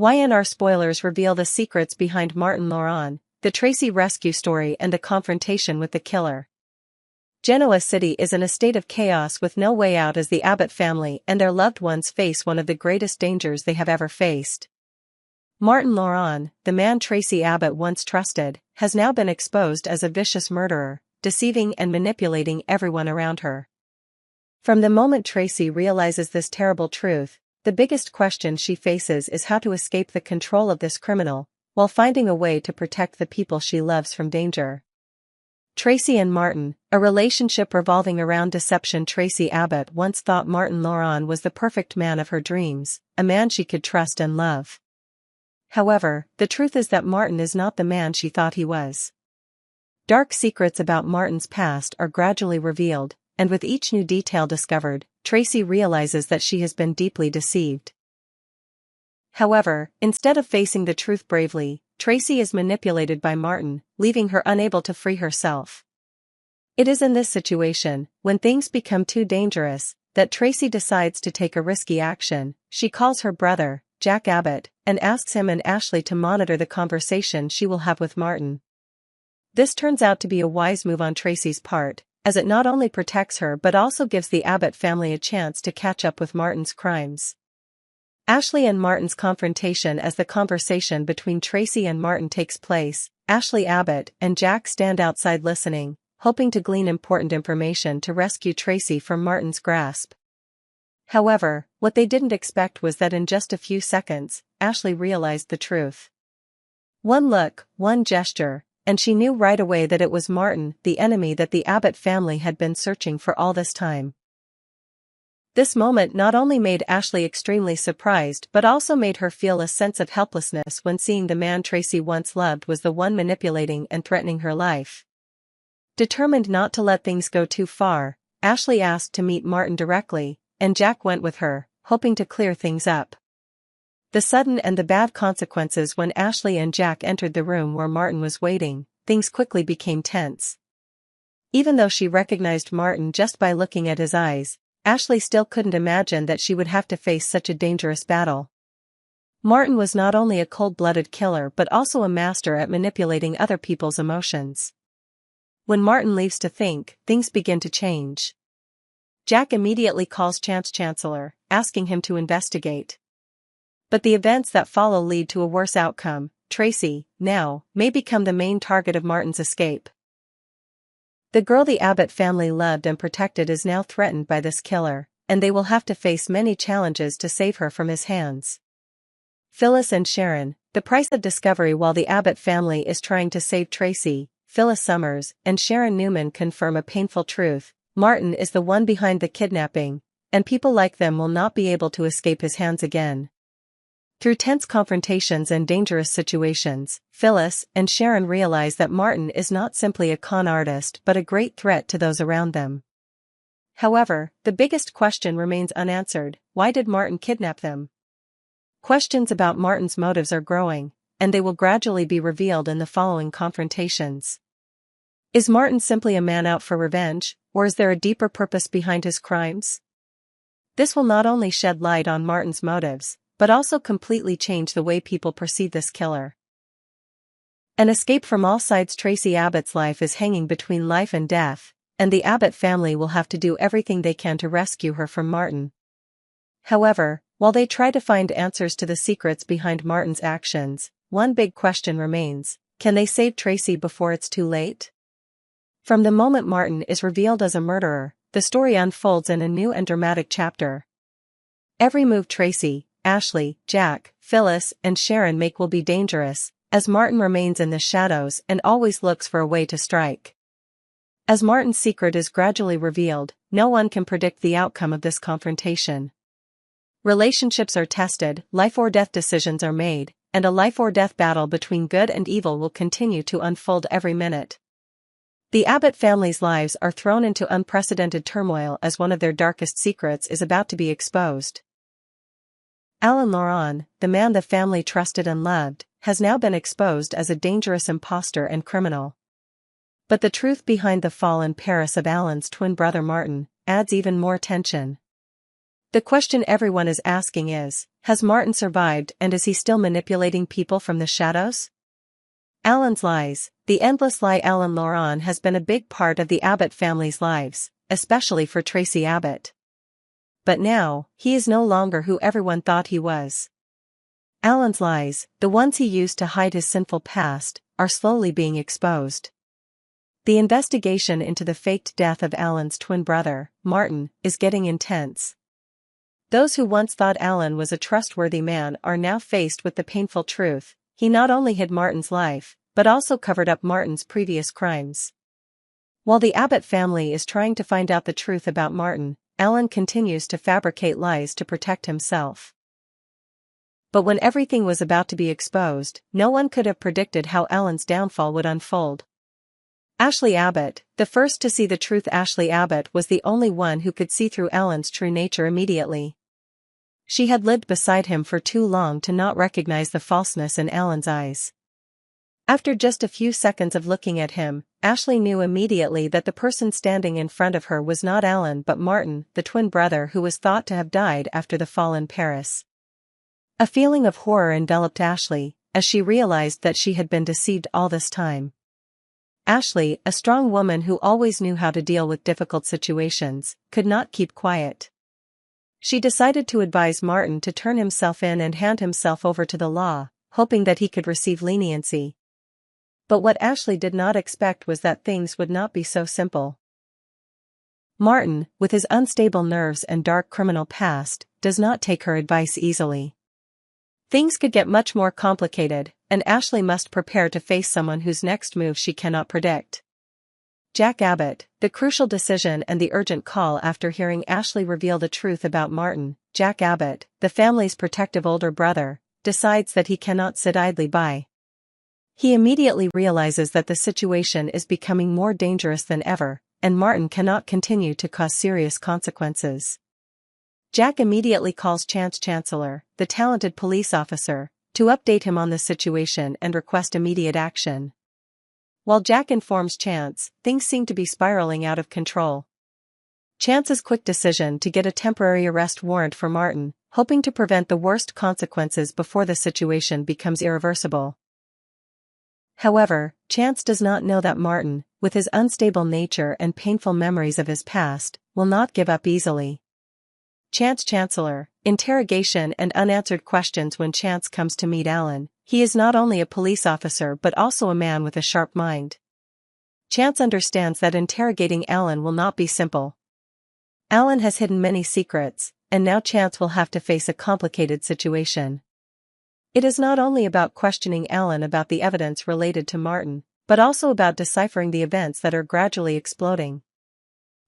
Y&R Spoilers reveal the secrets behind Martin Laurent, the Tracy rescue story and the confrontation with the killer. Genoa City is in a state of chaos with no way out as the Abbott family and their loved ones face one of the greatest dangers they have ever faced. Martin Laurent, the man Tracy Abbott once trusted, has now been exposed as a vicious murderer, deceiving and manipulating everyone around her. From the moment Tracy realizes this terrible truth, the biggest question she faces is how to escape the control of this criminal, while finding a way to protect the people she loves from danger. Tracy and Martin, a relationship revolving around deception. Tracy Abbott once thought Martin Laurent was the perfect man of her dreams, a man she could trust and love. However, the truth is that Martin is not the man she thought he was. Dark secrets about Martin's past are gradually revealed, and with each new detail discovered, Tracy realizes that she has been deeply deceived. However, instead of facing the truth bravely, Tracy is manipulated by Martin, leaving her unable to free herself. It is in this situation, when things become too dangerous, that Tracy decides to take a risky action. She calls her brother, Jack Abbott, and asks him and Ashley to monitor the conversation she will have with Martin. This turns out to be a wise move on Tracy's part, as it not only protects her but also gives the Abbott family a chance to catch up with Martin's crimes. Ashley and Martin's confrontation. As the conversation between Tracy and Martin takes place, Ashley Abbott and Jack stand outside listening, hoping to glean important information to rescue Tracy from Martin's grasp. However, what they didn't expect was that in just a few seconds, Ashley realized the truth. One look, one gesture, and she knew right away that it was Martin, the enemy that the Abbott family had been searching for all this time. This moment not only made Ashley extremely surprised but also made her feel a sense of helplessness when seeing the man Tracy once loved was the one manipulating and threatening her life. Determined not to let things go too far, Ashley asked to meet Martin directly, and Jack went with her, hoping to clear things up. The sudden and the bad consequences. When Ashley and Jack entered the room where Martin was waiting, things quickly became tense. Even though she recognized Martin just by looking at his eyes, Ashley still couldn't imagine that she would have to face such a dangerous battle. Martin was not only a cold-blooded killer but also a master at manipulating other people's emotions. When Martin leaves to think, things begin to change. Jack immediately calls Chancellor, asking him to investigate. But the events that follow lead to a worse outcome. Tracy, now, may become the main target of Martin's escape. The girl the Abbott family loved and protected is now threatened by this killer, and they will have to face many challenges to save her from his hands. Phyllis and Sharon, the price of discovery. While the Abbott family is trying to save Tracy, Phyllis Summers and Sharon Newman confirm a painful truth: Martin is the one behind the kidnapping, and people like them will not be able to escape his hands again. Through tense confrontations and dangerous situations, Phyllis and Sharon realize that Martin is not simply a con artist but a great threat to those around them. However, the biggest question remains unanswered: why did Martin kidnap them? Questions about Martin's motives are growing, and they will gradually be revealed in the following confrontations. Is Martin simply a man out for revenge, or is there a deeper purpose behind his crimes? This will not only shed light on Martin's motives, but also completely change the way people perceive this killer. An escape from all sides. Tracy Abbott's life is hanging between life and death, and the Abbott family will have to do everything they can to rescue her from Martin. However, while they try to find answers to the secrets behind Martin's actions, one big question remains: can they save Tracy before it's too late? From the moment Martin is revealed as a murderer, the story unfolds in a new and dramatic chapter. Every move Tracy, Ashley, Jack, Phyllis, and Sharon make will be dangerous, as Martin remains in the shadows and always looks for a way to strike. As Martin's secret is gradually revealed, no one can predict the outcome of this confrontation. Relationships are tested, life-or-death decisions are made, and a life-or-death battle between good and evil will continue to unfold every minute. The Abbott family's lives are thrown into unprecedented turmoil as one of their darkest secrets is about to be exposed. Martin Laurent, the man the family trusted and loved, has now been exposed as a dangerous imposter and criminal. But the truth behind the fall in Paris of Alan's twin brother Martin adds even more tension. The question everyone is asking is, Has Martin survived, and is he still manipulating people from the shadows? Alan's lies. The endless lie. Alan Loran has been a big part of the Abbott family's lives, especially for Tracy Abbott. But now, he is no longer who everyone thought he was. Alan's lies, the ones he used to hide his sinful past, are slowly being exposed. The investigation into the faked death of Alan's twin brother, Martin, is getting intense. Those who once thought Alan was a trustworthy man are now faced with the painful truth: he not only hid Martin's life, but also covered up Martin's previous crimes. While the Abbott family is trying to find out the truth about Martin, Alan continues to fabricate lies to protect himself. But when everything was about to be exposed, no one could have predicted how Alan's downfall would unfold. Ashley Abbott, the first to see the truth. Ashley Abbott was the only one who could see through Alan's true nature immediately. She had lived beside him for too long to not recognize the falseness in Alan's eyes. After just a few seconds of looking at him, Ashley knew immediately that the person standing in front of her was not Alan but Martin, the twin brother who was thought to have died after the fall in Paris. A feeling of horror enveloped Ashley, as she realized that she had been deceived all this time. Ashley, a strong woman who always knew how to deal with difficult situations, could not keep quiet. She decided to advise Martin to turn himself in and hand himself over to the law, hoping that he could receive leniency. But what Ashley did not expect was that things would not be so simple. Martin, with his unstable nerves and dark criminal past, does not take her advice easily. Things could get much more complicated, and Ashley must prepare to face someone whose next move she cannot predict. Jack Abbott, the crucial decision and the urgent call. After hearing Ashley reveal the truth about Martin, Jack Abbott, the family's protective older brother, decides that he cannot sit idly by. He immediately realizes that the situation is becoming more dangerous than ever, and Martin cannot continue to cause serious consequences. Jack immediately calls Chance Chancellor, the talented police officer, to update him on the situation and request immediate action. While Jack informs Chance, things seem to be spiraling out of control. Chance's quick decision to get a temporary arrest warrant for Martin, hoping to prevent the worst consequences before the situation becomes irreversible. However, Chance does not know that Martin, with his unstable nature and painful memories of his past, will not give up easily. Chance Chancellor, interrogation and unanswered questions. When Chance comes to meet Alan, he is not only a police officer but also a man with a sharp mind. Chance understands that interrogating Alan will not be simple. Alan has hidden many secrets, and now Chance will have to face a complicated situation. It is not only about questioning Alan about the evidence related to Martin, but also about deciphering the events that are gradually exploding.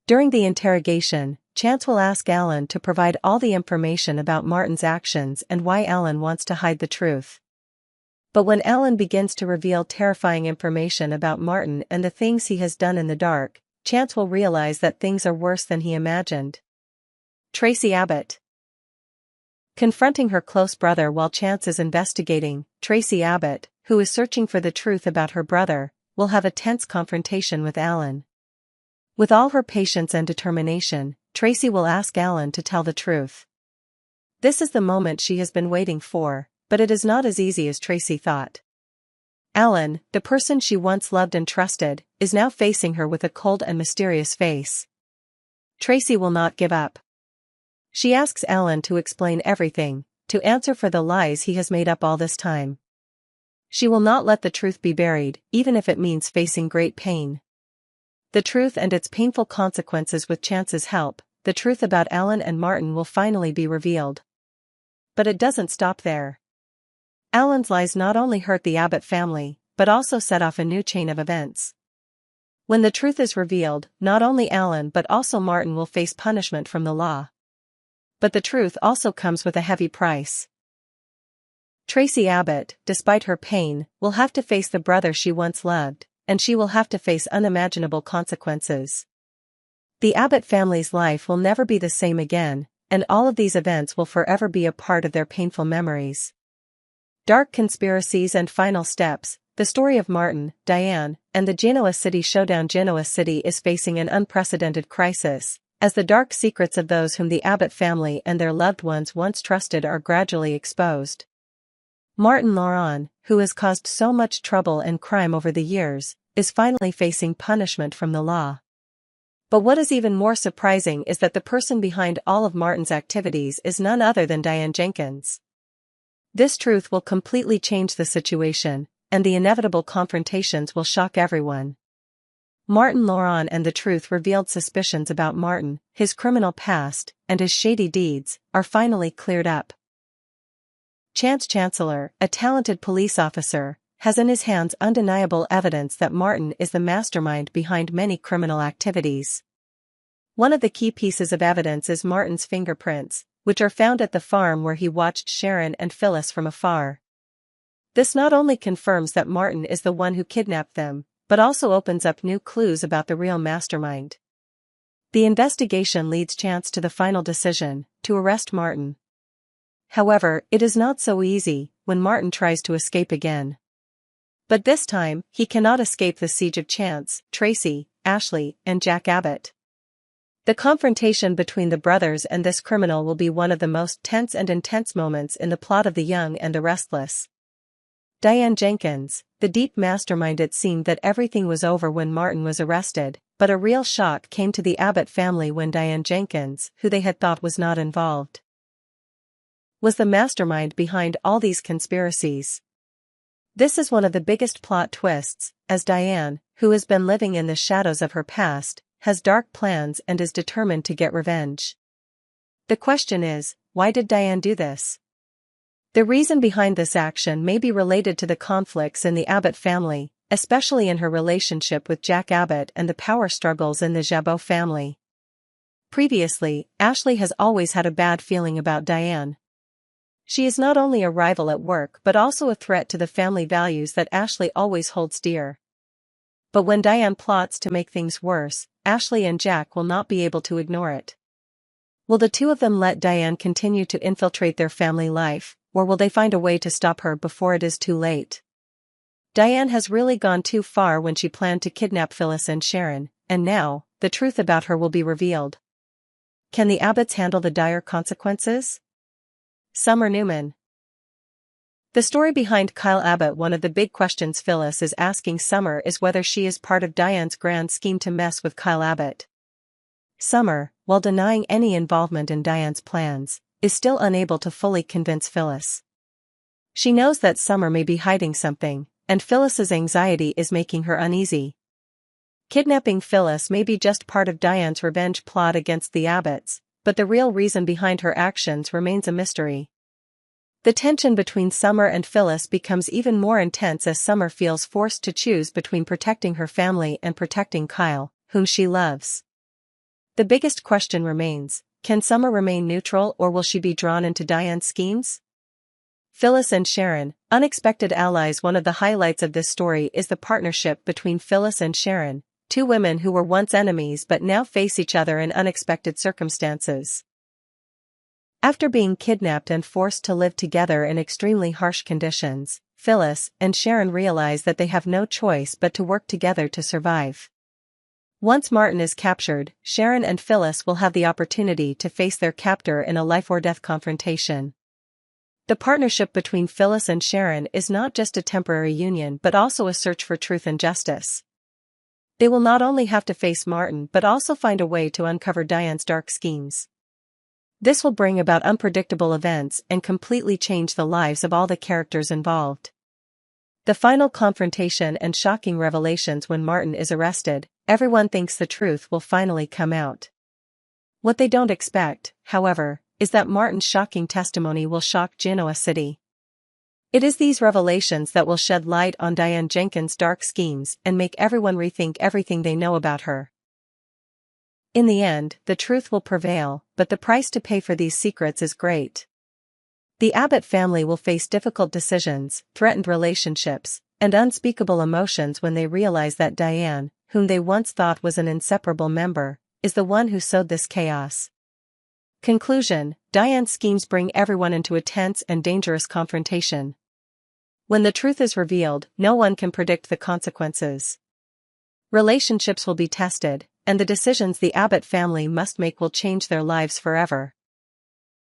During the interrogation, Chance will ask Alan to provide all the information about Martin's actions and why Alan wants to hide the truth. But when Alan begins to reveal terrifying information about Martin and the things he has done in the dark, Chance will realize that things are worse than he imagined. Tracy Abbott. Confronting her close brother while Chance is investigating, Tracy Abbott, who is searching for the truth about her brother, will have a tense confrontation with Alan. With all her patience and determination, Tracy will ask Alan to tell the truth. This is the moment she has been waiting for, but it is not as easy as Tracy thought. Alan, the person she once loved and trusted, is now facing her with a cold and mysterious face. Tracy will not give up. She asks Alan to explain everything, to answer for the lies he has made up all this time. She will not let the truth be buried, even if it means facing great pain. The truth and its painful consequences. With Chance's help, the truth about Alan and Martin will finally be revealed. But it doesn't stop there. Alan's lies not only hurt the Abbott family, but also set off a new chain of events. When the truth is revealed, not only Alan but also Martin will face punishment from the law. But the truth also comes with a heavy price. Tracy Abbott, despite her pain, will have to face the brother she once loved, and she will have to face unimaginable consequences. The Abbott family's life will never be the same again, and all of these events will forever be a part of their painful memories. Dark conspiracies and final steps. The story of Martin, Diane, and the Genoa City showdown. Genoa City is facing an unprecedented crisis, as the dark secrets of those whom the Abbott family and their loved ones once trusted are gradually exposed. Martin Laurent, who has caused so much trouble and crime over the years, is finally facing punishment from the law. But what is even more surprising is that the person behind all of Martin's activities is none other than Diane Jenkins. This truth will completely change the situation, and the inevitable confrontations will shock everyone. Martin Laurent and the truth revealed suspicions about Martin, his criminal past, and his shady deeds, are finally cleared up. Chance Chancellor, a talented police officer, has in his hands undeniable evidence that Martin is the mastermind behind many criminal activities. One of the key pieces of evidence is Martin's fingerprints, which are found at the farm where he watched Sharon and Phyllis from afar. This not only confirms that Martin is the one who kidnapped them, but also opens up new clues about the real mastermind. The investigation leads Chance to the final decision, to arrest Martin. However, it is not so easy when Martin tries to escape again. But this time, he cannot escape the siege of Chance, Tracy, Ashley, and Jack Abbott. The confrontation between the brothers and this criminal will be one of the most tense and intense moments in the plot of The Young and the Restless. Diane Jenkins, the deep mastermind. It seemed that everything was over when Martin was arrested, but a real shock came to the Abbott family when Diane Jenkins, who they had thought was not involved, was the mastermind behind all these conspiracies. This is one of the biggest plot twists, as Diane, who has been living in the shadows of her past, has dark plans and is determined to get revenge. The question is, why did Diane do this? The reason behind this action may be related to the conflicts in the Abbott family, especially in her relationship with Jack Abbott and the power struggles in the Jabot family. Previously, Ashley has always had a bad feeling about Diane. She is not only a rival at work but also a threat to the family values that Ashley always holds dear. But when Diane plots to make things worse, Ashley and Jack will not be able to ignore it. Will the two of them let Diane continue to infiltrate their family life, or will they find a way to stop her before it is too late? Diane has really gone too far when she planned to kidnap Phyllis and Sharon, and now, the truth about her will be revealed. Can the Abbotts handle the dire consequences? Summer Newman. The story behind Kyle Abbott. One of the big questions Phyllis is asking Summer is whether she is part of Diane's grand scheme to mess with Kyle Abbott. Summer, while denying any involvement in Diane's plans, is still unable to fully convince Phyllis. She knows that Summer may be hiding something, and Phyllis's anxiety is making her uneasy. Kidnapping Phyllis may be just part of Diane's revenge plot against the Abbotts, but the real reason behind her actions remains a mystery. The tension between Summer and Phyllis becomes even more intense as Summer feels forced to choose between protecting her family and protecting Kyle, whom she loves. The biggest question remains, can Summer remain neutral or will she be drawn into Diane's schemes? Phyllis and Sharon, unexpected allies. One of the highlights of this story is the partnership between Phyllis and Sharon, two women who were once enemies but now face each other in unexpected circumstances. After being kidnapped and forced to live together in extremely harsh conditions, Phyllis and Sharon realize that they have no choice but to work together to survive. Once Martin is captured, Sharon and Phyllis will have the opportunity to face their captor in a life-or-death confrontation. The partnership between Phyllis and Sharon is not just a temporary union but also a search for truth and justice. They will not only have to face Martin but also find a way to uncover Diane's dark schemes. This will bring about unpredictable events and completely change the lives of all the characters involved. The final confrontation and shocking revelations. When Martin is arrested, everyone thinks the truth will finally come out. What they don't expect, however, is that Martin's shocking testimony will shock Genoa City. It is these revelations that will shed light on Diane Jenkins' dark schemes and make everyone rethink everything they know about her. In the end, the truth will prevail, but the price to pay for these secrets is great. The Abbott family will face difficult decisions, threatened relationships, and unspeakable emotions when they realize that Diane, whom they once thought was an inseparable member, is the one who sowed this chaos. Conclusion: Diane's schemes bring everyone into a tense and dangerous confrontation. When the truth is revealed, no one can predict the consequences. Relationships will be tested, and the decisions the Abbott family must make will change their lives forever.